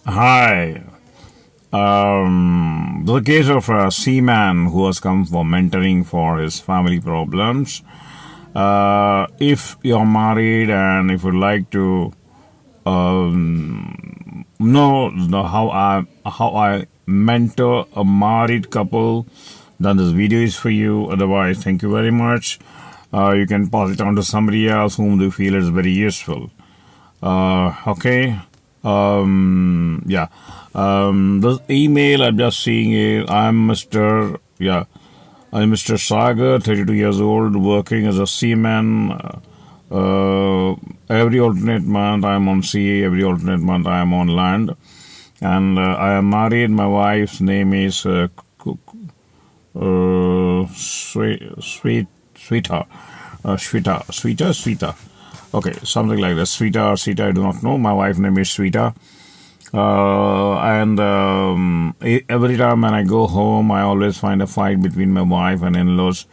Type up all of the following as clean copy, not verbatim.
Hi. The case of a seaman who has come for mentoring for his family problems. If you're married and if you'd like to know how I mentor a married couple, then this video is for you. Otherwise, thank you very much. You can pass it on to somebody else whom you feel is very useful. Okay. Yeah. This email I'm just seeing is I'm Mr. Sagar, 32 years old, working as a seaman. Every alternate month I'm on sea, every alternate month I am on land. And I am married. My wife's name is Sweeta. Sweeta. Okay, something like that. Sweeta or Sita, I do not know. My wife's name is Sweeta. And every time when I go home, I always find a fight between my wife and in-laws.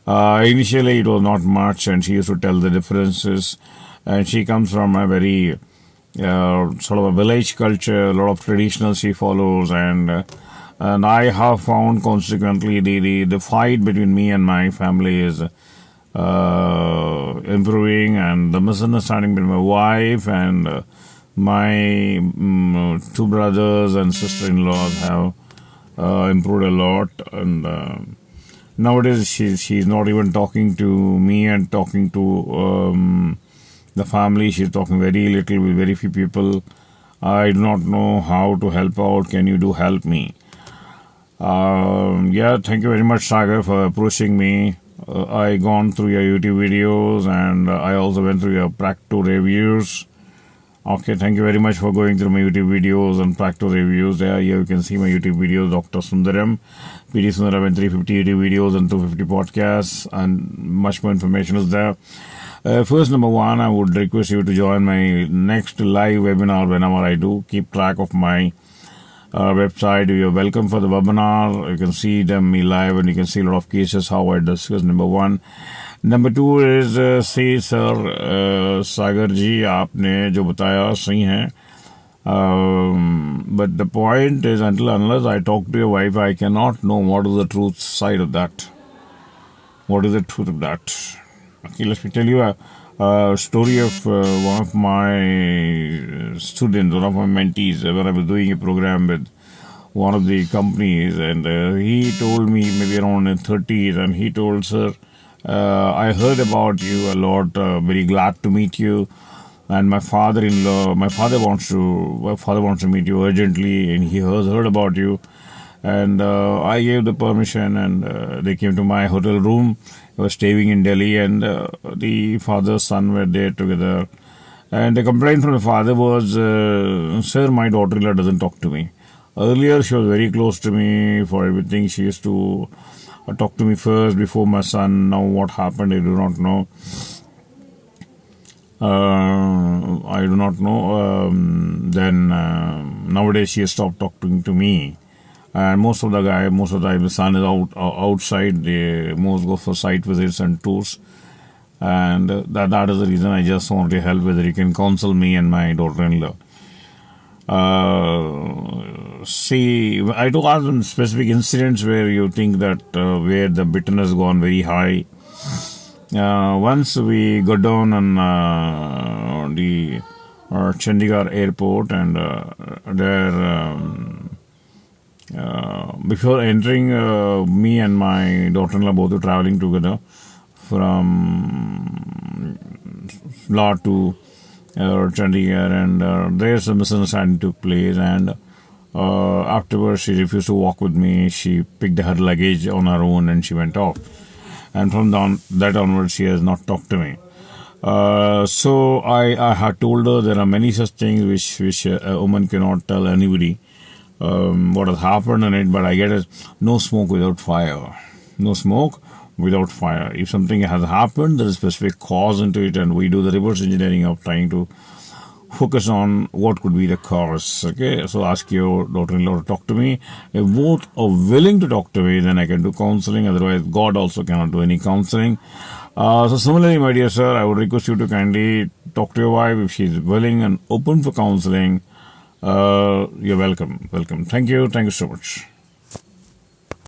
Initially, it was not much, and she used to tell the differences. And she comes from a very sort of a village culture, a lot of traditional she follows, and I have found consequently the fight between me and my family is improving, and the misunderstanding between my wife and my two brothers and sister-in-laws have improved a lot, and nowadays she's not even talking to me and talking to the family. She's talking very little with very few people. I do not know how to help out. Can you do help me? Thank you very much, Sagar, for approaching me. I gone through your YouTube videos, and I also went through your Practo reviews. Okay, thank you very much for going through my YouTube videos and Practo reviews. Here you can see my YouTube videos, Dr. Sundaram, PD Sundaram, and 350 YouTube videos and 250 podcasts, and much more information is there. First, number one, I would request you to join my next live webinar whenever I do. Keep track of my website. You're welcome for the webinar. You can see them me live, and you can see a lot of cases how I discuss. Number one. Number two is see sir सागर जी आपने जो बताया सही है. But the point is, unless I talk to your wife, I cannot know what is the truth side of that. What is the truth of that? Okay, let me tell you a story of one of my students, one of my mentees, when I was doing a program with one of the companies, and he told me maybe around in 30s, and he told, sir, I heard about you a lot, very glad to meet you, and my father wants to meet you urgently, and he has heard about you, and I gave the permission, and they came to my hotel room. I was staying in Delhi, and the father son were there together, and the complaint from the father was, sir, my daughter-in-law doesn't talk to me. Earlier she was very close to me for everything. She used to talk to me first before my son. Now what happened, I do not know. Then nowadays she has stopped talking to me, and most of the time the son is outside. They most go for site visits and tours, and that is the reason I just want to help whether you can counsel me and my daughter-in-law. See, I do have some specific incidents where you think that where the bitterness gone very high. Once we got down on the Chandigarh airport, and there before entering, me and my daughter-in-law both were traveling together from Lahore to Chandigarh, and there's a misunderstanding took place, and afterwards she refused to walk with me. She picked her luggage on her own and she went off, and from that onwards she has not talked to me. So I had told her there are many such things which a woman cannot tell anybody what has happened in it, but I get it, no smoke without fire. No smoke without fire. If something has happened, there is a specific cause into it, and we do the reverse engineering of trying to focus on what could be the cause. Okay, so ask your daughter-in-law to talk to me. If both are willing to talk to me, then I can do counseling. Otherwise, God also cannot do any counseling. So similarly, my dear sir, I would request you to kindly talk to your wife if she is willing and open for counseling. You're welcome. Welcome. Thank you. Thank you so much.